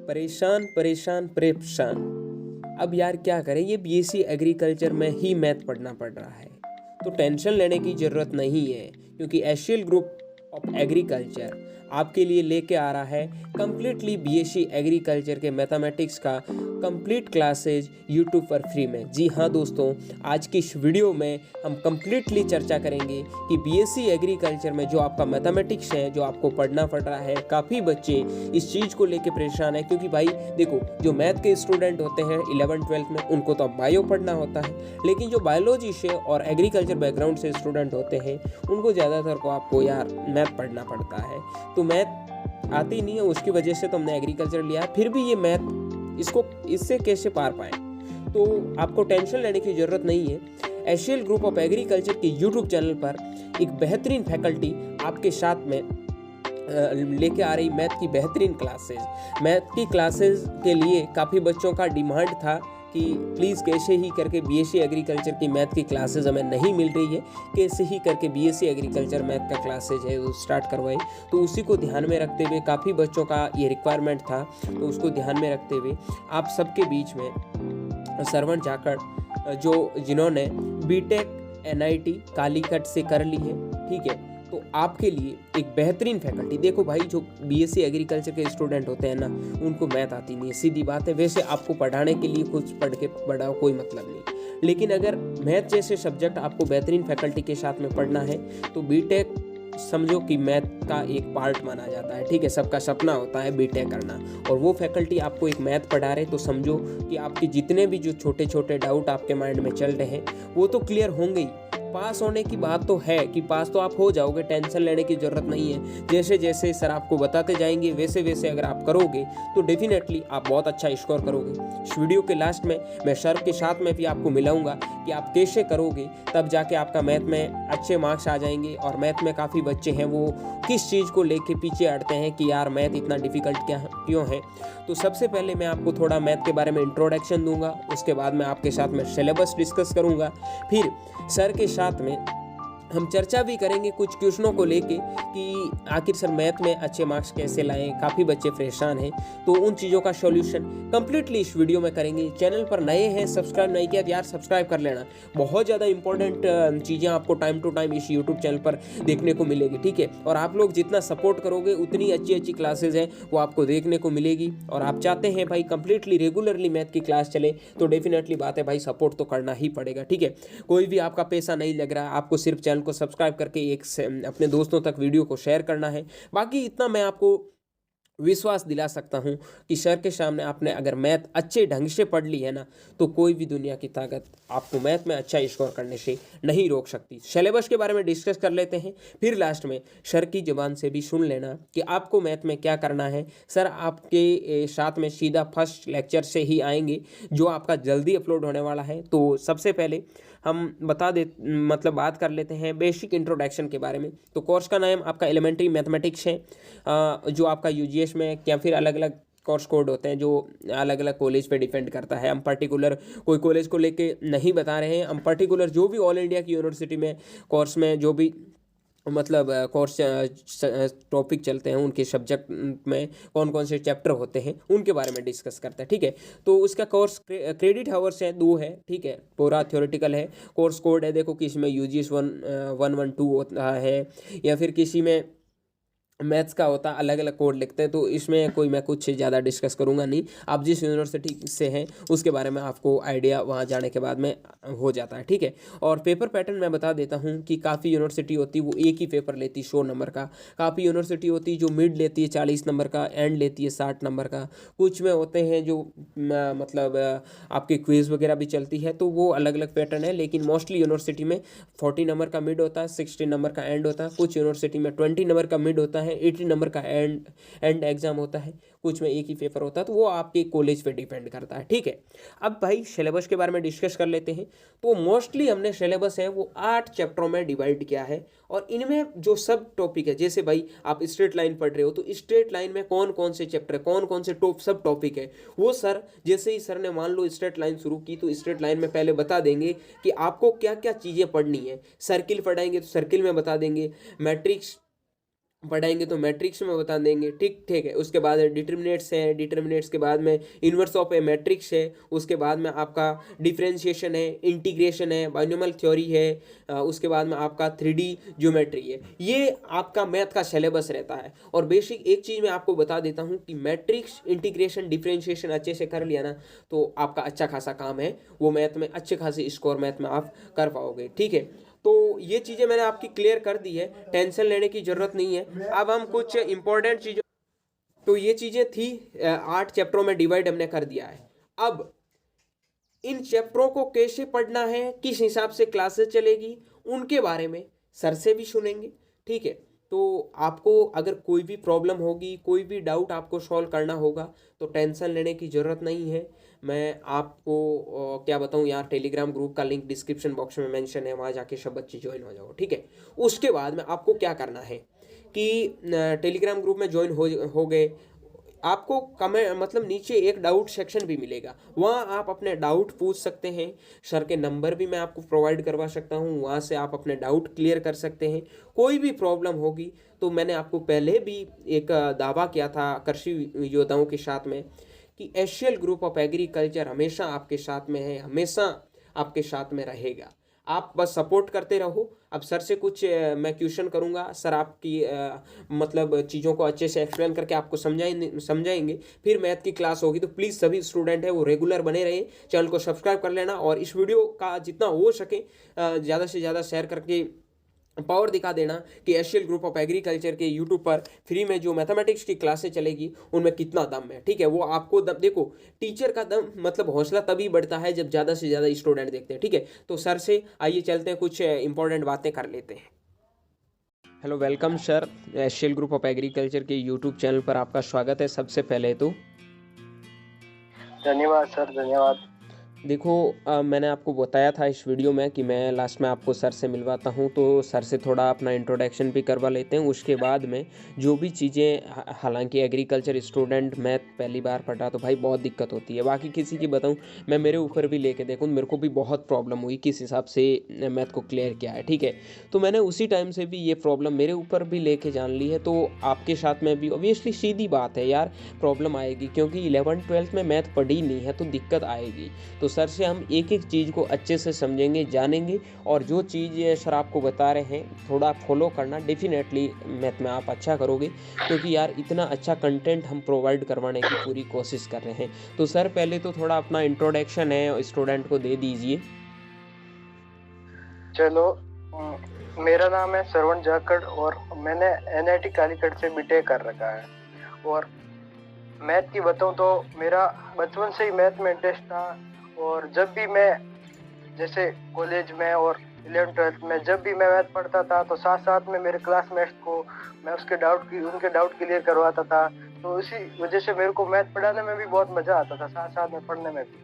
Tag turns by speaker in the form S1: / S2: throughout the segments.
S1: परेशान परेशान परेशान। अब यार क्या करें, ये बीएससी एग्रीकल्चर में ही मैथ पढ़ना पड़ रहा है। तो टेंशन लेने की ज़रूरत नहीं है, क्योंकि एशियल ग्रुप ऑफ एग्रीकल्चर आपके लिए लेके आ रहा है कम्प्लीटली बीएससी एग्रीकल्चर के मैथमेटिक्स का कंप्लीट क्लासेज यूट्यूब पर फ्री में। जी हाँ दोस्तों, आज की इस वीडियो में हम कंप्लीटली चर्चा करेंगे कि बीएससी एग्रीकल्चर में जो आपका मैथमेटिक्स है, जो आपको पढ़ना पड़ रहा है। काफ़ी बच्चे इस चीज़ को लेके परेशान है, क्योंकि भाई देखो, जो मैथ के स्टूडेंट होते हैं 11th-12th में, उनको तो बायो पढ़ना होता है, लेकिन जो बायोलॉजी से और एग्रीकल्चर बैकग्राउंड से स्टूडेंट होते हैं, उनको ज़्यादातर को आपको यार मैथ पढ़ना पड़ता है। तो मैथ आती नहीं है, उसकी वजह से तो हमने एग्रीकल्चर लिया। फिर भी ये मैथ इससे कैसे पार पाएँ, तो आपको टेंशन लेने की ज़रूरत नहीं है। एशियल ग्रुप ऑफ एग्रीकल्चर के यूट्यूब चैनल पर एक बेहतरीन फैकल्टी आपके साथ में लेके आ रही मैथ की बेहतरीन क्लासेस। मैथ की क्लासेस के लिए काफ़ी बच्चों का डिमांड था कि प्लीज़ कैसे ही करके बीएससी एग्रीकल्चर की मैथ की क्लासेस हमें नहीं मिल रही है, कैसे ही करके बीएससी एग्रीकल्चर मैथ का क्लासेज है वो स्टार्ट करवाए। तो उसी को ध्यान में रखते हुए, काफ़ी बच्चों का ये रिक्वायरमेंट था, तो उसको ध्यान में रखते हुए आप सबके बीच में सरवण जाखड़, जिन्होंने बीटेक एनआईटी कालीकट से कर ली है, ठीक है, तो आपके लिए एक बेहतरीन फैकल्टी। देखो भाई, जो बीएससी एग्रीकल्चर के स्टूडेंट होते हैं ना, उनको मैथ आती नहीं है, सीधी बात है। वैसे आपको पढ़ाने के लिए कुछ पढ़ के पढ़ाओ, कोई मतलब नहीं, लेकिन अगर मैथ जैसे सब्जेक्ट आपको बेहतरीन फैकल्टी के साथ में पढ़ना है, तो बीटेक समझो कि मैथ का एक पार्ट माना जाता है, ठीक है। सबका सपना होता है बीटेक करना, और वो फैकल्टी आपको एक मैथ पढ़ा रहे, तो समझो कि आपके जितने भी जो छोटे छोटे डाउट आपके माइंड में चल रहे हैं, वो तो क्लियर होंगे ही। पास होने की बात तो है कि पास तो आप हो जाओगे, टेंशन लेने की ज़रूरत नहीं है। जैसे जैसे सर आपको बताते जाएंगे, वैसे वैसे अगर आप करोगे तो डेफिनेटली आप बहुत अच्छा स्कोर करोगे। इस वीडियो के लास्ट में मैं सर के साथ में भी आपको मिलाऊंगा कि आप कैसे करोगे, तब जाके आपका मैथ में अच्छे मार्क्स आ जाएंगे। और मैथ में काफ़ी बच्चे हैं वो किस चीज़ को लेके पीछे हटते हैं कि यार मैथ इतना डिफ़िकल्ट क्यों है। तो सबसे पहले मैं आपको थोड़ा मैथ के बारे में इंट्रोडक्शन दूंगा, उसके बाद मैं आपके साथ में सिलेबस डिस्कस करूंगा, फिर सर के साथ में हम चर्चा भी करेंगे कुछ क्वेश्चनों को लेके कि आखिर सर मैथ में अच्छे मार्क्स कैसे लाएं। काफ़ी बच्चे परेशान हैं, तो उन चीज़ों का सॉल्यूशन कंप्लीटली इस वीडियो में करेंगे। चैनल पर नए हैं, सब्सक्राइब नहीं किया तो यार सब्सक्राइब कर लेना। बहुत ज़्यादा इंपॉर्टेंट चीज़ें आपको टाइम टू टाइम इस यूट्यूब चैनल पर देखने को मिलेगी, ठीक है। और आप लोग जितना सपोर्ट करोगे, उतनी अच्छी अच्छी क्लासेज हैं वो आपको देखने को मिलेगी। और आप चाहते हैं भाई कंप्लीटली रेगुलरली मैथ की क्लास चले, तो डेफिनेटली बात है भाई, सपोर्ट तो करना ही पड़ेगा, ठीक है। कोई भी आपका पैसा नहीं लग रहा, आपको सिर्फ चैनल को सब्सक्राइब करके अपने दोस्तों तक वीडियो को शेयर करना है। बाकी इतना मैं आपको विश्वास दिला सकता हूं कि सर के सामने आपने अगर मैथ अच्छे ढंग से पढ़ ली है ना, तो कोई भी दुनिया की ताकत आपको मैथ में अच्छा स्कोर करने से नहीं रोक सकती। सिलेबस के बारे में डिस्कस कर लेते हैं, फिर लास्ट में सर की ज़बान से भी सुन लेना कि आपको मैथ में क्या करना है। सर आपके साथ में सीधा फर्स्ट लेक्चर से ही आएंगे, जो आपका जल्दी अपलोड होने वाला है। तो सबसे पहले हम बात कर लेते हैं बेसिक इंट्रोडक्शन के बारे में। तो कोर्स का नाम आपका एलिमेंट्री मैथमेटिक्स है, जो आपका यूजीएस में या फिर अलग अलग कोर्स कोड होते हैं, जो अलग अलग कॉलेज पे डिपेंड करता है। हम पर्टिकुलर कोई कॉलेज को लेके नहीं बता रहे हैं, हम पर्टिकुलर जो भी ऑल इंडिया की यूनिवर्सिटी में कोर्स में जो भी कोर्स टॉपिक चलते हैं, उनके सब्जेक्ट में कौन कौन से चैप्टर होते हैं उनके बारे में डिस्कस करते हैं, ठीक है। तो उसका कोर्स क्रेडिट हावर्स है 2 है, ठीक है। पूरा थ्योरेटिकल है। कोर्स कोड है, देखो किसी में यूजीएस 112 होता है, या फिर किसी में मैथ्स का होता है, अलग अलग कोड लिखते हैं। तो इसमें कोई मैं कुछ ज़्यादा डिस्कस करूँगा नहीं, आप जिस यूनिवर्सिटी से हैं उसके बारे में आपको आइडिया वहाँ जाने के बाद में हो जाता है, ठीक है। और पेपर पैटर्न मैं बता देता हूँ कि काफ़ी यूनिवर्सिटी होती है वो एक ही पेपर लेती 100 नंबर का, काफ़ी यूनिवर्सिटी होती है जो मिड लेती है 40 नंबर का, एंड लेती है 60 नंबर का। कुछ में होते हैं जो आपकी क्विज़ वगैरह भी चलती है, तो वो अलग अलग पैटर्न है। लेकिन मोस्टली यूनिवर्सिटी में 40 नंबर का मिड होता है, 60 नंबर का एंड होता है। कुछ यूनिवर्सिटी में 20 नंबर का मिड होता है, 80 नंबर का एंड एग्जाम होता है। कुछ में एक ही पेपर होता है, तो वो आपके कॉलेज पे डिपेंड करता है, ठीक है। अब भाई सिलेबस के बारे में डिस्कस कर लेते हैं। तो मोस्टली हमने सिलेबस है वो 8 चैप्टरों में डिवाइड किया है, और इनमें जो सब टॉपिक है, जैसे भाई आप स्ट्रेट लाइन पढ़ रहे हो, तो स्ट्रेट लाइन में कौन कौन से चैप्टर, कौन कौन से सब टॉपिक है, वो सर जैसे ही सर ने मान लो स्ट्रेट लाइन शुरू की, तो स्ट्रेट लाइन में पहले बता देंगे कि आपको क्या क्या चीज़ें पढ़नी है। सर्किल पढ़ाएंगे तो सर्किल में बता देंगे, मैट्रिक्स पढ़ाएंगे तो मैट्रिक्स में बता देंगे, ठीक है। उसके बाद डिटर्मिनेट्स है, डिटर्मिनेट्स के बाद में इन्वर्स ऑफ ए मैट्रिक्स है, उसके बाद में आपका डिफरेंशिएशन है, इंटीग्रेशन है, बाइनोमियल थ्योरी है, उसके बाद में आपका 3D ज्योमेट्री है। ये आपका मैथ का सिलेबस रहता है। और बेसिक एक चीज़ मैं आपको बता देता हूँ कि मैट्रिक्स, इंटीग्रेशन, डिफरेंशिएशन अच्छे से कर लिया ना तो आपका अच्छा खासा काम है, वो मैथ में अच्छे खासे स्कोर मैथ में आप कर पाओगे, ठीक है। तो ये चीज़ें मैंने आपकी क्लियर कर दी है, टेंशन लेने की ज़रूरत नहीं है। अब हम कुछ इंपॉर्टेंट चीज़ों, तो ये चीज़ें थी 8 चैप्टरों में डिवाइड हमने कर दिया है। अब इन चैप्टरों को कैसे पढ़ना है, किस हिसाब से क्लासेस चलेगी, उनके बारे में सर से भी सुनेंगे, ठीक है। तो आपको अगर कोई भी प्रॉब्लम होगी, कोई भी डाउट आपको सॉल्व करना होगा तो टेंशन लेने की ज़रूरत नहीं है। मैं आपको क्या बताऊं, यहाँ टेलीग्राम ग्रुप का लिंक डिस्क्रिप्शन बॉक्स में मेंशन है, वहाँ जाके सब बच्चे ज्वाइन हो जाओ, ठीक है। उसके बाद में आपको क्या करना है कि टेलीग्राम ग्रुप में ज्वाइन हो गए, आपको कमेंट मतलब नीचे एक डाउट सेक्शन भी मिलेगा, वहाँ आप अपने डाउट पूछ सकते हैं। सर के नंबर भी मैं आपको प्रोवाइड करवा सकता हूँ, वहाँ से आप अपने डाउट क्लियर कर सकते हैं। कोई भी प्रॉब्लम होगी तो मैंने आपको पहले भी एक दावा किया था कृषि योद्धाओं के साथ में कि एशियल ग्रुप ऑफ एग्रीकल्चर हमेशा आपके साथ में है, हमेशा आपके साथ में रहेगा। आप बस सपोर्ट करते रहो। अब सर से कुछ मैं क्वेश्चन करूंगा, सर आपकी मतलब चीज़ों को अच्छे से एक्सप्लेन करके आपको समझाएंगे। फिर मैथ की क्लास होगी, तो प्लीज़ सभी स्टूडेंट है वो रेगुलर बने रहे, चैनल को सब्सक्राइब कर लेना और इस वीडियो का जितना हो सके ज़्यादा से ज़्यादा शेयर करके पावर दिखा देना कि एशियल ग्रुप ऑफ एग्रीकल्चर के यूट्यूब पर फ्री में जो मैथमेटिक्स की क्लासें चलेगी उनमें कितना दम है, ठीक है। वो आपको दम, देखो टीचर का दम मतलब हौसला तभी बढ़ता है जब ज़्यादा से ज़्यादा स्टूडेंट देखते हैं, ठीक है। तो सर से आइए चलते हैं, कुछ इंपॉर्टेंट बातें कर लेते हैं। Hello, welcome sir, Asian group of agriculture के यूट्यूब चैनल पर आपका स्वागत है। सबसे पहले तो
S2: धन्यवाद सर, धन्यवाद।
S1: देखो मैंने आपको बताया था इस वीडियो में कि मैं लास्ट में आपको सर से मिलवाता हूं, तो सर से थोड़ा अपना इंट्रोडक्शन भी करवा लेते हैं। उसके बाद में जो भी चीज़ें, हालांकि एग्रीकल्चर स्टूडेंट मैथ पहली बार पढ़ा तो भाई बहुत दिक्कत होती है, बाकी किसी की बताऊं, मैं मेरे ऊपर भी लेके देखूं, मेरे को भी बहुत प्रॉब्लम हुई किस हिसाब से मैथ को क्लियर किया है, ठीक है। तो मैंने उसी टाइम से भी ये प्रॉब्लम मेरे ऊपर भी लेके जान ली है, तो आपके साथ में भी ऑब्वियसली सीधी बात है यार, प्रॉब्लम आएगी, क्योंकि 11th-12th में मैथ पढ़ी नहीं है तो दिक्कत आएगी। तो सर से हम एक एक चीज़ को अच्छे से समझेंगे, जानेंगे, और जो चीज़ सर आपको बता रहे हैं थोड़ा फॉलो करना, डेफिनेटली मैथ में आप अच्छा करोगे, क्योंकि यार इतना अच्छा कंटेंट हम प्रोवाइड करवाने की पूरी कोशिश कर रहे हैं। तो सर पहले तो थोड़ा अपना इंट्रोडक्शन है स्टूडेंट को दे दीजिए।
S2: चलो, मेरा नाम है श्रवण जाखड़ और मैंने NIT कालीकट से बीटेक कर रखा है। और मैथ की बताऊं तो मेरा बचपन से ही मैथ में इंटरेस्ट था, और जब भी मैं जैसे कॉलेज में और 11th-12th में जब भी मैं मैथ पढ़ता था तो साथ साथ में मेरे क्लासमेट्स को मैं उनके डाउट क्लियर करवाता था। तो इसी वजह से मेरे को मैथ पढ़ाने में भी बहुत मज़ा आता था, साथ साथ में पढ़ने में भी।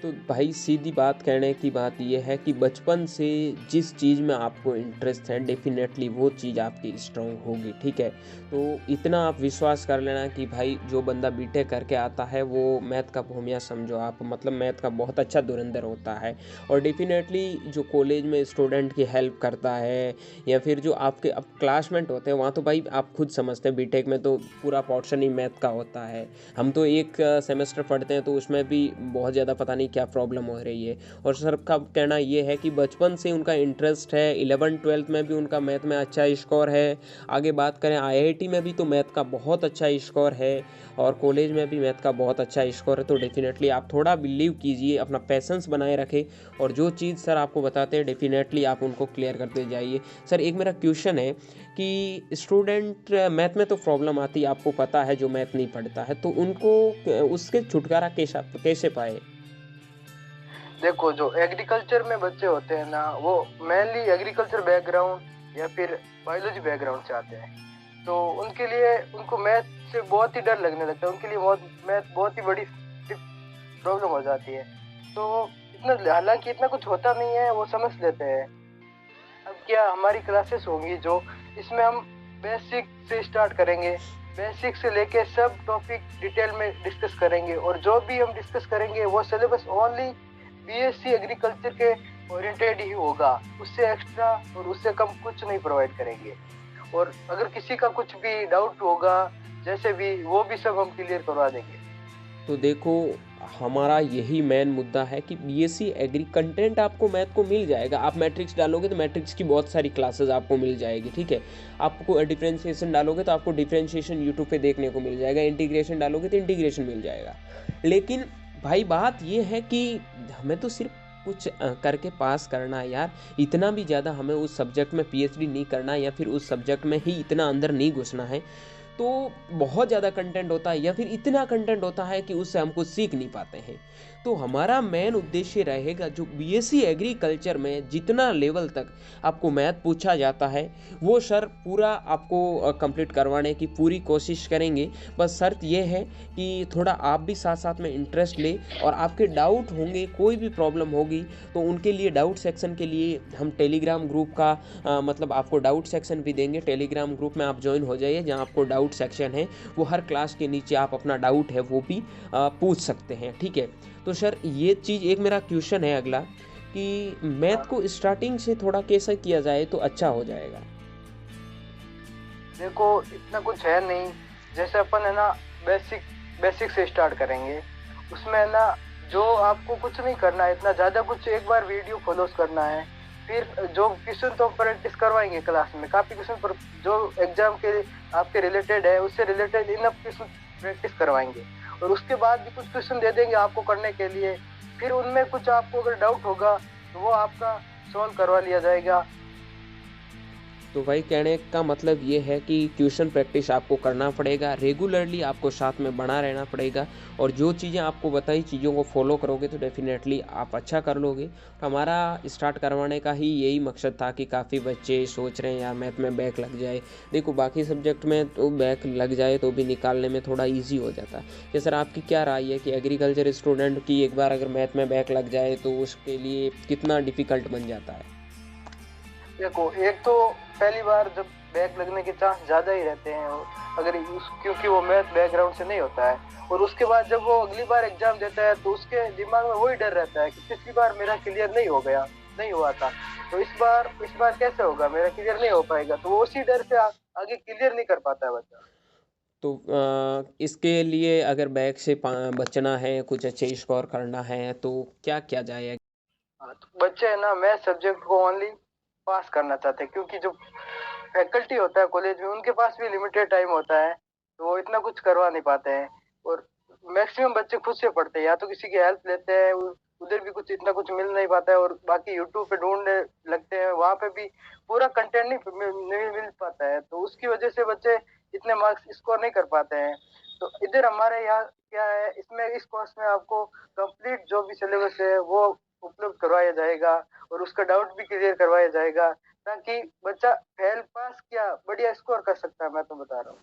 S1: तो भाई सीधी बात कहने की बात यह है कि बचपन से जिस चीज़ में आपको इंटरेस्ट है डेफिनेटली वो चीज़ आपकी स्ट्रांग होगी, ठीक है। तो इतना आप विश्वास कर लेना कि भाई जो बंदा बीटेक करके आता है वो मैथ का भूमिया समझो आप, मतलब मैथ का बहुत अच्छा धुरंधर होता है। और डेफिनेटली जो कॉलेज में स्टूडेंट की हेल्प करता है या फिर जो आपके अब क्लासमेट होते हैं वहाँ तो भाई आप खुद समझते हैं, बीटेक में तो पूरा पोर्शन ही मैथ का होता है। हम तो एक सेमेस्टर पढ़ते हैं तो उसमें भी बहुत ज़्यादा पता नहीं क्या प्रॉब्लम हो रही है। और सर का कहना ये है कि बचपन से उनका इंटरेस्ट है, 11th-12th में भी उनका मैथ में अच्छा स्कोर है। आगे बात करें IIT में भी तो मैथ का बहुत अच्छा स्कोर है, और कॉलेज में भी मैथ का बहुत अच्छा स्कोर है। तो डेफिनेटली आप थोड़ा बिलीव कीजिए, अपना पैसेंस बनाए रखें, और जो चीज़ सर आपको बताते हैं डेफिनेटली आप उनको क्लियर करते जाइए। सर एक मेरा क्वेश्चन है कि स्टूडेंट मैथ में तो प्रॉब्लम आती है, आपको पता है, जो मैथ नहीं पढ़ता है, तो उनको उसके छुटकारा कैसे पाए?
S2: देखो, जो एग्रीकल्चर में बच्चे होते हैं ना, वो मेनली एग्रीकल्चर बैकग्राउंड या फिर बायोलॉजी बैकग्राउंड से आते हैं। तो उनके लिए उनको मैथ से बहुत ही डर लगने लगता है, उनके लिए मैथ बहुत ही बड़ी प्रॉब्लम हो जाती है। तो इतना, हालांकि इतना कुछ होता नहीं है, वो समझ लेते हैं। अब क्या हमारी क्लासेस होंगी जो इसमें हम बेसिक से स्टार्ट करेंगे, बेसिक से लेके सब टॉपिक डिटेल में डिस्कस करेंगे, और जो भी हम डिस्कस करेंगे वो सिलेबस ओनली BSc एग्रीकल्चर के ओरिएंटेड ही होगा, उससे एक्स्ट्रा और उससे कम कुछ नहीं प्रोवाइड करेंगे। और अगर किसी का कुछ भी डाउट होगा जैसे भी, वो भी सब हम क्लियर करवा देंगे।
S1: तो देखो, हमारा यही मेन मुद्दा है कि बीएससी एग्री कंटेंट आपको मैथ को मिल जाएगा। आप मैट्रिक्स डालोगे तो मैट्रिक्स की बहुत सारी क्लासेस आपको मिल जाएगी, ठीक है। आपको डिफरेंशिएशन डालोगे तो आपको डिफरेंशिएशन यूट्यूब पे देखने को मिल जाएगा। इंटीग्रेशन डालोगे तो इंटीग्रेशन मिल जाएगा। लेकिन भाई बात ये है कि हमें तो सिर्फ कुछ करके पास करना है यार। इतना भी ज़्यादा हमें उस सब्जेक्ट में पीएचडी नहीं करना, या फिर उस सब्जेक्ट में ही इतना अंदर नहीं घुसना है। तो बहुत ज़्यादा कंटेंट होता है, या फिर इतना कंटेंट होता है कि उससे हम कुछ सीख नहीं पाते हैं। तो हमारा मेन उद्देश्य रहेगा, जो बीएससी एग्रीकल्चर में जितना लेवल तक आपको मैथ पूछा जाता है वो सर पूरा आपको कंप्लीट करवाने की पूरी कोशिश करेंगे। बस शर्त ये है कि थोड़ा आप भी साथ साथ में इंटरेस्ट ले, और आपके डाउट होंगे, कोई भी प्रॉब्लम होगी तो उनके लिए डाउट सेक्शन के लिए हम टेलीग्राम ग्रुप का मतलब आपको डाउट सेक्शन भी देंगे। टेलीग्राम ग्रुप में आप ज्वाइन हो जाइए, जहाँ आपको डाउट सेक्शन है वो हर क्लास के नीचे आप अपना डाउट है वो भी पूछ सकते हैं, ठीक है। तो सर ये चीज़ एक मेरा क्वेश्चन है अगला, कि मैथ को स्टार्टिंग से थोड़ा कैसा किया जाए तो अच्छा हो जाएगा।
S2: देखो इतना कुछ है नहीं, जैसे अपन है ना बेसिक से स्टार्ट करेंगे। उसमें है ना जो आपको कुछ नहीं करना है इतना ज़्यादा कुछ, एक बार वीडियो फॉलोस करना है। फिर जो क्वेश्चन तो प्रैक्टिस करवाएंगे क्लास में, काफ़ी क्वेश्चन पर जो एग्जाम के आपके रिलेटेड है उससे रिलेटेड इनफ क्वेश्चन प्रैक्टिस करवाएंगे। और उसके बाद भी कुछ क्वेश्चन दे देंगे आपको करने के लिए। फिर उनमें कुछ आपको अगर डाउट होगा तो वो आपका सॉल्व करवा लिया जाएगा।
S1: तो भाई कहने का मतलब ये है कि ट्यूशन प्रैक्टिस आपको करना पड़ेगा, रेगुलरली आपको साथ में बना रहना पड़ेगा, और जो चीज़ें आपको बताई चीज़ों को फॉलो करोगे तो डेफिनेटली आप अच्छा कर लोगे। तो हमारा स्टार्ट करवाने का ही यही मकसद था कि काफ़ी बच्चे सोच रहे हैं यार मैथ में बैक लग जाए। देखो बाकी सब्जेक्ट में तो बैक लग जाए तो भी निकालने में थोड़ा ईजी हो जाता है। कि सर आपकी क्या राय है कि एग्रीकल्चर स्टूडेंट की एक बार अगर मैथ में बैक लग जाए तो उसके लिए कितना डिफ़िकल्ट बन जाता है?
S2: देखो एक तो पहली बार जब बैक लगने के चांस ज़्यादा ही रहते हैं, अगर क्योंकि वो मैथ बैकग्राउंड से नहीं होता है। और उसके बाद जब वो अगली बार एग्जाम देता है तो उसके दिमाग में वही डर रहता है कि पिछली बार मेरा क्लियर नहीं हो गया, नहीं हुआ था, तो इस बार कैसे होगा, मेरा क्लियर नहीं हो पाएगा। तो वो उसी डर से आगे क्लियर नहीं कर पाता है बच्चा।
S1: तो इसके लिए अगर बैक से बचना है, कुछ अच्छे स्कोर करना है तो क्या किया जाए?
S2: हाँ, तो बच्चे है ना मैथ सब्जेक्ट को ओनली पास करना चाहते हैं, क्योंकि जो फैकल्टी होता है कॉलेज में उनके पास भी लिमिटेड टाइम होता है, तो वो इतना कुछ करवा नहीं पाते हैं। और मैक्सिमम बच्चे खुद से पढ़ते हैं, या तो किसी की हेल्प लेते हैं, उधर भी कुछ इतना कुछ मिल नहीं पाता है। और बाकी यूट्यूब पे ढूंढने लगते हैं, वहाँ पे भी पूरा कंटेंट नहीं मिल पाता है, तो उसकी वजह से बच्चे इतने मार्क्स स्कोर नहीं कर पाते हैं। तो इधर हमारे यहाँ क्या है, इसमें इस कोर्स में आपको कंप्लीट जो भी सिलेबस है वो उपलब्ध करवाया जाएगा, और उसका डाउट भी क्लियर करवाया जाएगा, ताकि बच्चा फेल पास क्या बढ़िया स्कोर कर सकता है। मैं तो बता रहा हूँ।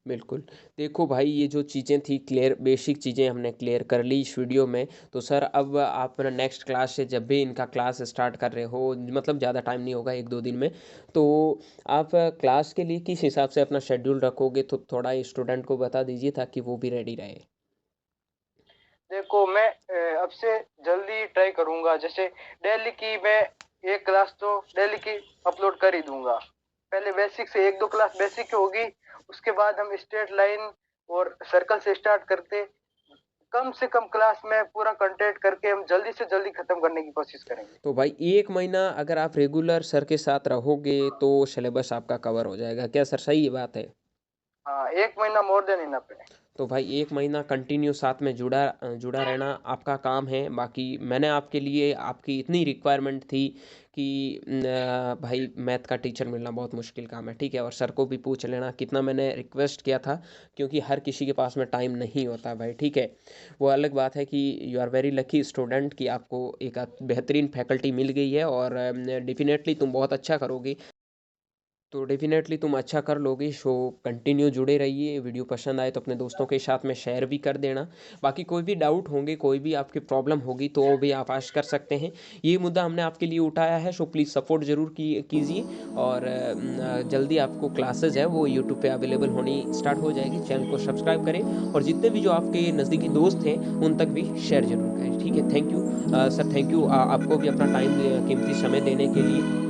S1: बिल्कुल। देखो भाई ये जो चीज़ें थी क्लियर, बेसिक चीज़ें हमने क्लियर कर ली इस वीडियो में। तो सर अब आप नेक्स्ट क्लास से जब भी इनका क्लास स्टार्ट कर रहे हो, मतलब ज़्यादा टाइम नहीं होगा, 1-2 दिन में, तो आप क्लास के लिए किस हिसाब से अपना शेड्यूल रखोगे तो थोड़ा स्टूडेंट को बता दीजिए ताकि वो भी रेडी रहे।
S2: देखो मैं अब से जल्दी ट्राई करूंगा, जैसे डेली की मैं एक क्लास तो डेली की अपलोड कर ही दूंगा। पहले बेसिक से 1-2 क्लास बेसिक की होगी, उसके बाद हम स्ट्रेट लाइन और सर्कल से स्टार्ट करते, कम से कम क्लास में पूरा कंटेंट करके हम जल्दी से जल्दी खत्म करने की कोशिश करेंगे।
S1: तो भाई 1 महीना अगर आप रेगुलर सर के साथ रहोगे तो सिलेबस आपका कवर हो जाएगा। क्या सर सही बात है?
S2: हाँ, 1 महीना मोर देन इनफ है।
S1: तो भाई 1 महीना कंटिन्यू साथ में जुड़ा रहना आपका काम है। बाकी मैंने आपके लिए, आपकी इतनी रिक्वायरमेंट थी कि भाई मैथ का टीचर मिलना बहुत मुश्किल काम है, ठीक है। और सर को भी पूछ लेना कितना मैंने रिक्वेस्ट किया था, क्योंकि हर किसी के पास में टाइम नहीं होता भाई, ठीक है। वो अलग बात है कि you are very lucky student कि आपको एक बेहतरीन फैकल्टी मिल गई है, और डेफिनेटली तुम बहुत अच्छा करोगे। तो डेफिनेटली तुम अच्छा कर लोगे। शो कंटिन्यू जुड़े रहिए। वीडियो पसंद आए तो अपने दोस्तों के साथ में शेयर भी कर देना। बाकी कोई भी डाउट होंगे, कोई भी आपकी प्रॉब्लम होगी तो वो भी आप आस्क कर सकते हैं। ये मुद्दा हमने आपके लिए उठाया है, सो प्लीज़ सपोर्ट ज़रूर कीजिए। और जल्दी आपको क्लासेस है वो यूट्यूब पे अवेलेबल होनी स्टार्ट हो जाएगी। चैनल को सब्सक्राइब करें, और जितने भी जो आपके नज़दीकी दोस्त हैं उन तक भी शेयर जरूर करें, ठीक है। Thank you sir, thank you आपको भी अपना टाइम कीमती समय देने के लिए।